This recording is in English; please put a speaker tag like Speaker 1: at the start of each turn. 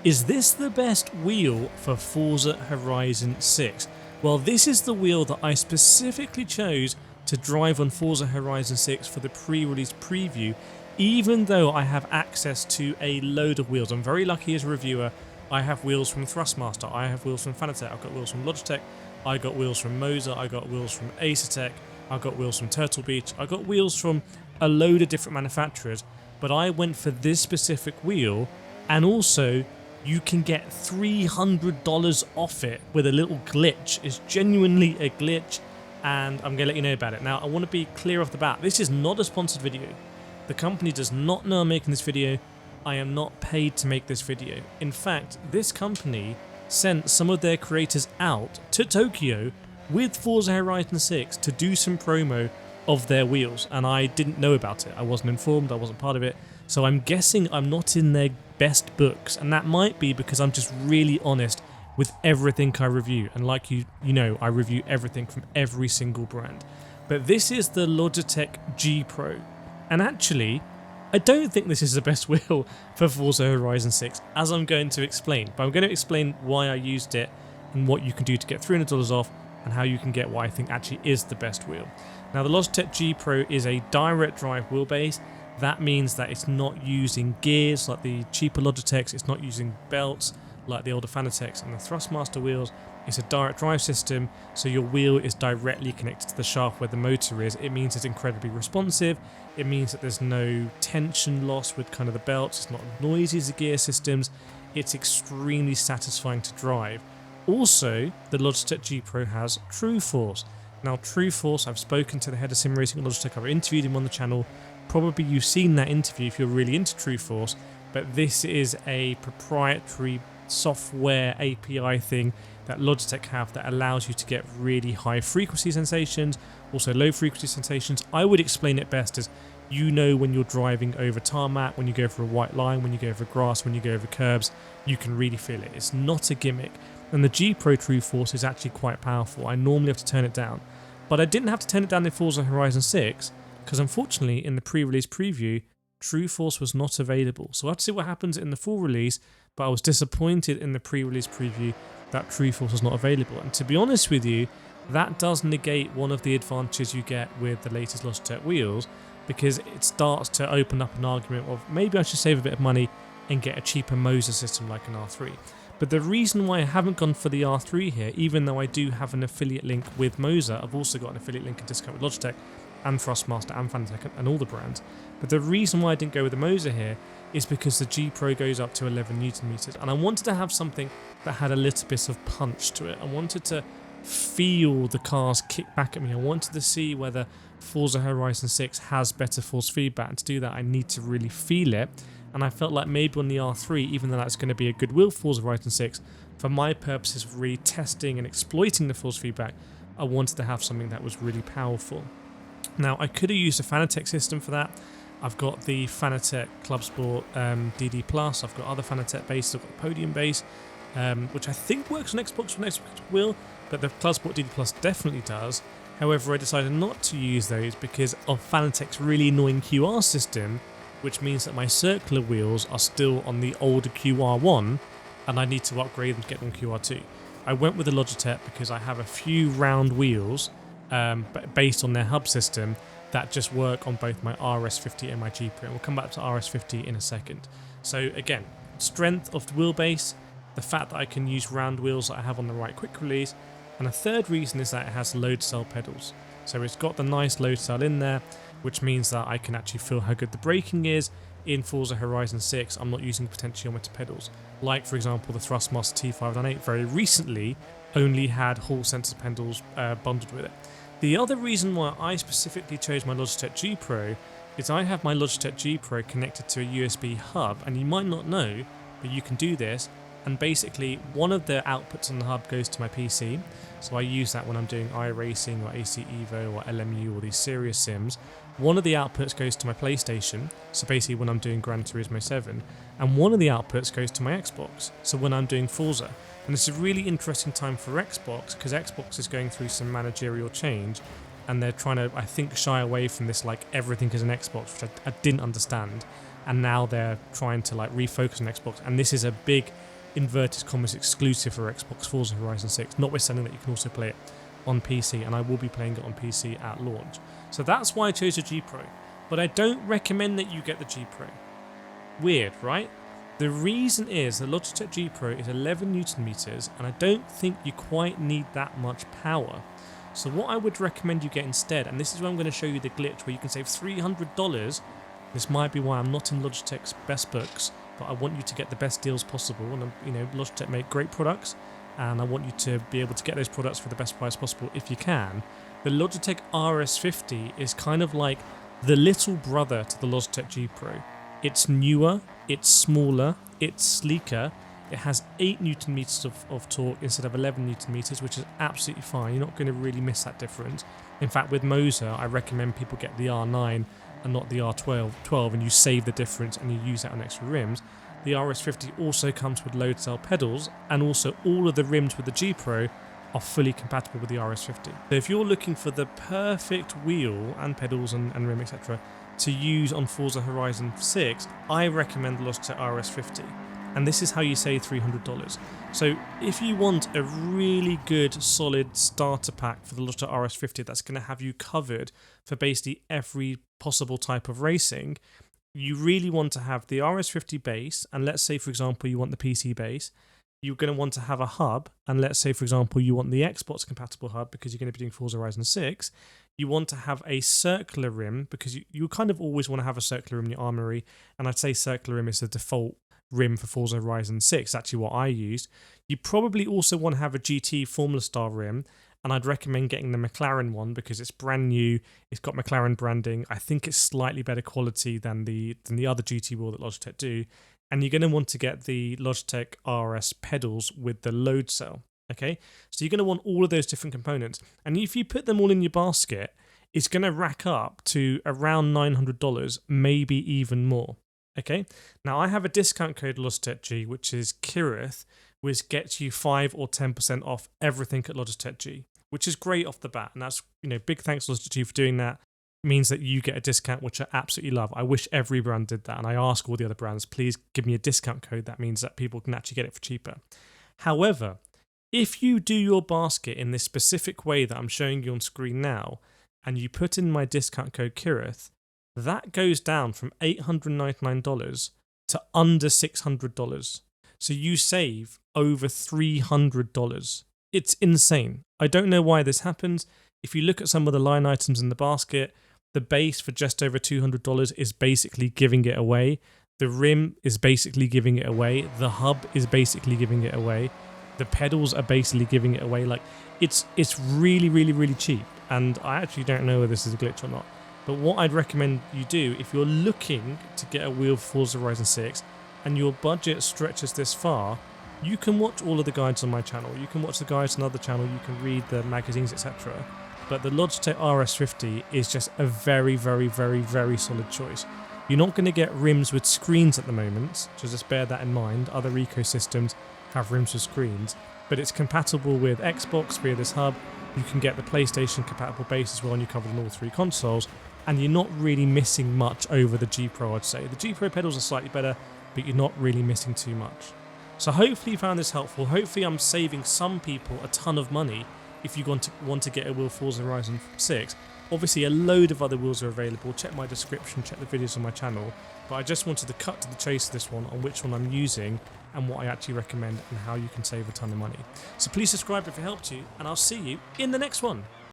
Speaker 1: Is this the best wheel for Forza Horizon 6? Well, this is the wheel that I specifically chose to drive on Forza Horizon 6 for the pre-release preview, even though I have access to a load of wheels. I'm very lucky as a reviewer. I have wheels from THRUSTMASTER, I have wheels from Fanatec, I've got wheels from Logitech, I got wheels from Moza, I got wheels from ASETEK, I got wheels from Turtle Beach, I got wheels from a load of different manufacturers, but I went for this specific wheel, and also you can get $300 off it with a little glitch. It's genuinely a glitch, and I'm going to let you know about it. Now, I want to be clear off the bat. This is not a sponsored video. The company does not know I'm making this video. I am not paid to make this video. In fact, this company sent some of their creators out to Tokyo with Forza Horizon 6 to do some promo of their wheels, and I didn't know about it. I wasn't informed, I wasn't part of it, so I'm guessing I'm not in their best books, and that might be because I'm just really honest with everything I review, and like you know, I review everything from every single brand. But this is the Logitech G Pro, and actually I don't think this is the best wheel for Forza Horizon 6, as I'm going to explain, but I'm going to explain why I used it and what you can do to get $300 off, and how you can get what I think actually is the best wheel. Now, the Logitech G Pro is a direct drive wheelbase. That means that it's not using gears like the cheaper Logitechs, it's not using belts like the older Fanatec's and the THRUSTMASTER wheels. It's a direct drive system, so your wheel is directly connected to the shaft where the motor is. It means it's incredibly responsive. It means that there's no tension loss with kind of the belts. It's not noisy as the gear systems. It's extremely satisfying to drive. Also, the Logitech G Pro has TrueForce. Now, TrueForce, I've spoken to the head of sim racing at Logitech. I've interviewed him on the channel. Probably you've seen that interview if you're really into TrueForce, but this is a proprietary software API thing that Logitech have that allows you to get really high frequency sensations, also low frequency sensations. I would explain it best as, you know, when you're driving over tarmac, when you go for a white line, when you go over grass, when you go over curbs, you can really feel it. It's not a gimmick. And the G Pro TrueForce is actually quite powerful. I normally have to turn it down, but I didn't have to turn it down in Forza Horizon 6 because unfortunately in the pre-release preview, TrueForce was not available. So I have to see what happens in the full release, but I was disappointed in the pre-release preview that TrueForce was not available. And to be honest with you, that does negate one of the advantages you get with the latest Logitech wheels, because it starts to open up an argument of maybe I should save a bit of money and get a cheaper Moza system like an R3. But the reason why I haven't gone for the R3 here, even though I do have an affiliate link with Moza, I've also got an affiliate link and discount with Logitech and THRUSTMASTER and Fanatec and all the brands. But the reason why I didn't go with the Moza here is because the G Pro goes up to 11 Newton meters, and I wanted to have something that had a little bit of punch to it. I wanted to feel the cars kick back at me. I wanted to see whether Forza Horizon 6 has better force feedback, and to do that I need to really feel it. And I felt like maybe on the R3, even though that's going to be a good wheel for Forza Horizon 6, for my purposes of really testing and exploiting the force feedback, I wanted to have something that was really powerful. Now, I could have used a Fanatec system for that. I've got the Fanatec Club Sport DD+, I've got other Fanatec bases, I've got the Podium base, which I think works on Xbox for Xbox will, but the Club Sport DD+ definitely does. However, I decided not to use those because of Fanatec's really annoying QR system, which means that my circular wheels are still on the older QR1 and I need to upgrade them to get them QR2. I went with the Logitech because I have a few round wheels but based on their hub system that just work on both my RS50 and my G Pro. We'll come back to RS50 in a second. So again, strength of the wheelbase, the fact that I can use round wheels that I have on the right quick release, and a third reason is that it has load cell pedals. So it's got the nice load cell in there, which means that I can actually feel how good the braking is. In Forza Horizon 6, I'm not using potentiometer pedals. Like, for example, the THRUSTMASTER T598 very recently only had Hall sensor pedals bundled with it. The other reason why I specifically chose my Logitech G Pro is I have my Logitech G Pro connected to a USB hub, and you might not know, but you can do this. And basically, one of the outputs on the hub goes to my PC, so I use that when I'm doing iRacing or AC Evo or LMU or these serious sims. One of the outputs goes to my PlayStation, so basically when I'm doing Gran Turismo 7, and one of the outputs goes to my Xbox, so when I'm doing Forza. And it's a really interesting time for Xbox, because Xbox is going through some managerial change, and they're trying to, I think, shy away from this like everything is an Xbox, which I didn't understand, and now they're trying to like refocus on Xbox, and this is a big inverted commas exclusive for Xbox Forza Horizon 6, notwithstanding that you can also play it on PC, and I will be playing it on PC at launch. So that's why I chose the G Pro, but I don't recommend that you get the G Pro. Weird, right? The reason is the Logitech G Pro is 11 Newton meters, and I don't think you quite need that much power. So what I would recommend you get instead, and this is where I'm going to show you the glitch where you can save $300. This might be why I'm not in Logitech's best books, but I want you to get the best deals possible. And you know, Logitech make great products, and I want you to be able to get those products for the best price possible if you can. The Logitech RS50 is kind of like the little brother to the Logitech G Pro. It's newer, it's smaller, it's sleeker. It has 8 Newton meters of torque instead of 11 Newton meters, which is absolutely fine. You're not going to really miss that difference. In fact, with Moza, I recommend people get the R9 and not the R12, and you save the difference and you use that on extra rims. The RS50 also comes with load cell pedals, and also all of the rims with the G Pro are fully compatible with the RS50. So if you're looking for the perfect wheel and pedals and rim, etc., to use on Forza Horizon 6, I recommend the Logitech RS50. And this is how you save $300. So if you want a really good solid starter pack for the Logitech RS50 that's going to have you covered for basically every possible type of racing, you really want to have the RS50 base, and let's say for example you want the PC base. You're going to want to have a hub, and let's say for example you want the Xbox compatible hub because you're going to be doing Forza Horizon 6. You want to have a circular rim because you kind of always want to have a circular rim in your armory, and I'd say circular rim is the default rim for Forza Horizon 6, actually what I used. You probably also want to have a GT Formula Star rim, and I'd recommend getting the McLaren one because it's brand new, it's got McLaren branding. I think it's slightly better quality than the other GT wheel that Logitech do. And you're going to want to get the Logitech RS pedals with the load cell. Okay, so you're going to want all of those different components, and if you put them all in your basket, it's going to rack up to around $900, maybe even more. Okay, now I have a discount code Logitech G, which is Kireth, which gets you 5 or 10% off everything at Logitech G, which is great off the bat, and that's, you know, big thanks to Logitech G for doing that. It means that you get a discount, which I absolutely love. I wish every brand did that, and I ask all the other brands, please give me a discount code. That means that people can actually get it for cheaper. However, if you do your basket in this specific way that I'm showing you on screen now, and you put in my discount code Kireth, that goes down from $899 to under $600. So you save over $300. It's insane. I don't know why this happens. If you look at some of the line items in the basket, the base for just over $200 is basically giving it away. The rim is basically giving it away. The hub is basically giving it away. The pedals are basically giving it away. Like, it's really, really, really cheap. And I actually don't know whether this is a glitch or not. But what I'd recommend you do, if you're looking to get a wheel for Forza Horizon 6 and your budget stretches this far, you can watch all of the guides on my channel. You can watch the guides on other channel. You can read the magazines, etc. But the Logitech RS50 is just a very, very, very, very solid choice. You're not going to get rims with screens at the moment, so just bear that in mind. Other ecosystems have rims with screens, but it's compatible with Xbox via this hub. You can get the PlayStation compatible base as well, and you're covered in all 3 consoles, and you're not really missing much over the G Pro, I'd say. The G Pro pedals are slightly better, but you're not really missing too much. So hopefully you found this helpful. Hopefully I'm saving some people a ton of money if you want to get a wheel Forza Horizon 6. Obviously a load of other wheels are available. Check my description, check the videos on my channel. But I just wanted to cut to the chase of this one on which one I'm using and what I actually recommend and how you can save a ton of money. So please subscribe if it helped you, and I'll see you in the next one.